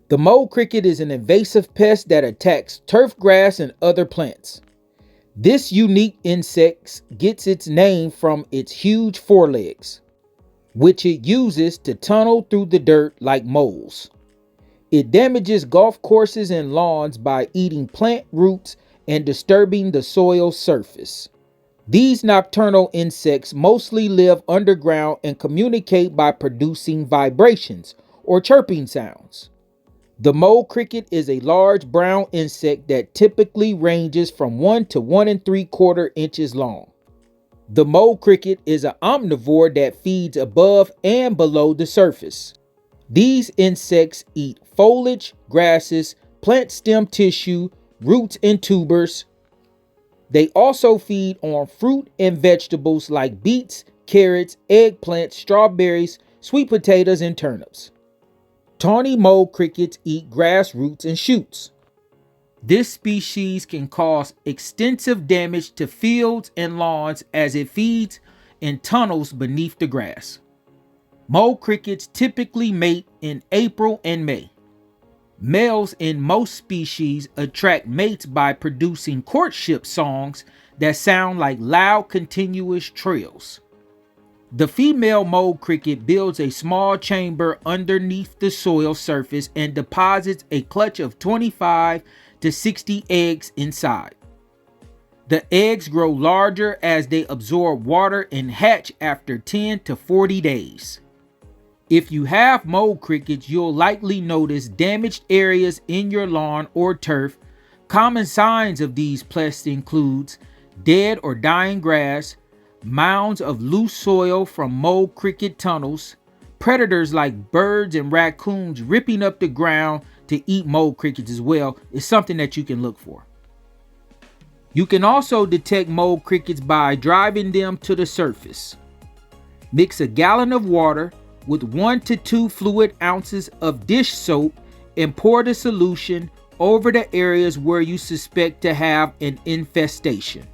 The mole cricket is an invasive pest that attacks turf grass and other plants. This unique insect gets its name from its huge forelegs, which it uses to tunnel through the dirt like moles. It damages golf courses and lawns by eating plant roots and disturbing the soil surface. These nocturnal insects mostly live underground and communicate by producing vibrations or chirping sounds. The mole cricket is a large brown insect that typically ranges from 1 to 1 3/4 inches long. The mole cricket is an omnivore that feeds above and below the surface. These insects eat foliage, grasses, plant stem tissue, roots, and tubers. They also feed on fruit and vegetables like beets, carrots, eggplants, strawberries, sweet potatoes, and turnips. Tawny mole crickets eat grass roots and shoots. This species can cause extensive damage to fields and lawns as it feeds in tunnels beneath the grass. Mole crickets typically mate in April and May. Males in most species attract mates by producing courtship songs that sound like loud, continuous trills. The female mole cricket builds a small chamber underneath the soil surface and deposits a clutch of 25 to 60 eggs inside. The eggs grow larger as they absorb water and hatch after 10 to 40 days. If you have mole crickets, you'll likely notice damaged areas in your lawn or turf. Common signs of these pests include dead or dying grass, mounds of loose soil from mole cricket tunnels, predators like birds and raccoons ripping up the ground to eat mole crickets as well is something that you can look for. You can also detect mole crickets by driving them to the surface. Mix a gallon of water with 1 to 2 fluid ounces of dish soap and pour the solution over the areas where you suspect to have an infestation.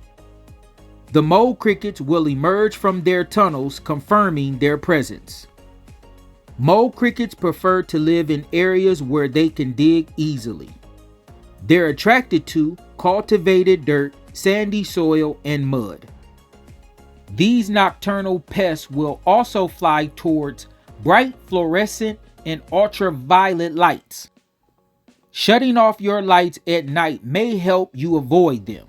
The mole crickets will emerge from their tunnels, confirming their presence. Mole crickets prefer to live in areas where they can dig easily. They're attracted to cultivated dirt, sandy soil, and mud. These nocturnal pests will also fly towards bright fluorescent and ultraviolet lights. Shutting off your lights at night may help you avoid them.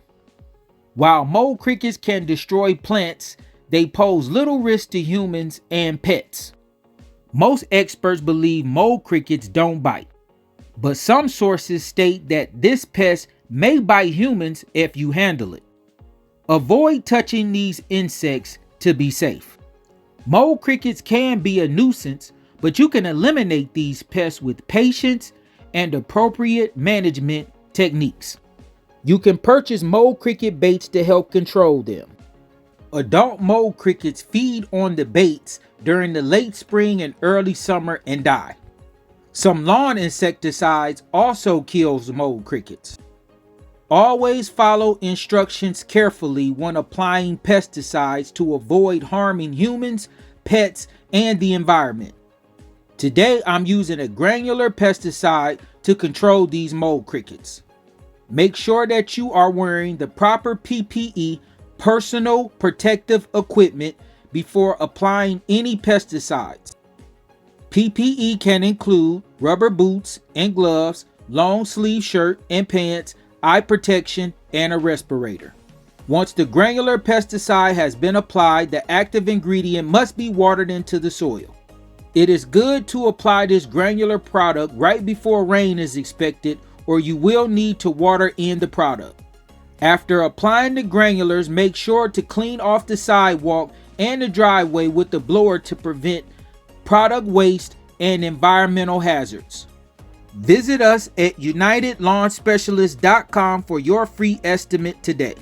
While mole crickets can destroy plants, they pose little risk to humans and pets. Most experts believe mole crickets don't bite, but some sources state that this pest may bite humans if you handle it. Avoid touching these insects to be safe. Mole crickets can be a nuisance, but you can eliminate these pests with patience and appropriate management techniques. You can purchase mole cricket baits to help control them. Adult mole crickets feed on the baits during the late spring and early summer and die. Some lawn insecticides also kills mole crickets. Always follow instructions carefully when applying pesticides to avoid harming humans, pets, and the environment. Today I'm using a granular pesticide to control these mole crickets. Make sure that you are wearing the proper PPE, personal protective equipment, before applying any pesticides. PPE can include rubber boots and gloves, long sleeve shirt and pants, eye protection, and a respirator. Once the granular pesticide has been applied, the active ingredient must be watered into the soil. It is good to apply this granular product right before rain is expected, or you will need to water in the product. After applying the granulars, make sure to clean off the sidewalk and the driveway with the blower to prevent product waste and environmental hazards. Visit us at unitedlawnspecialist.com for your free estimate today.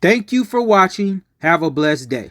Thank you for watching. Have a blessed day.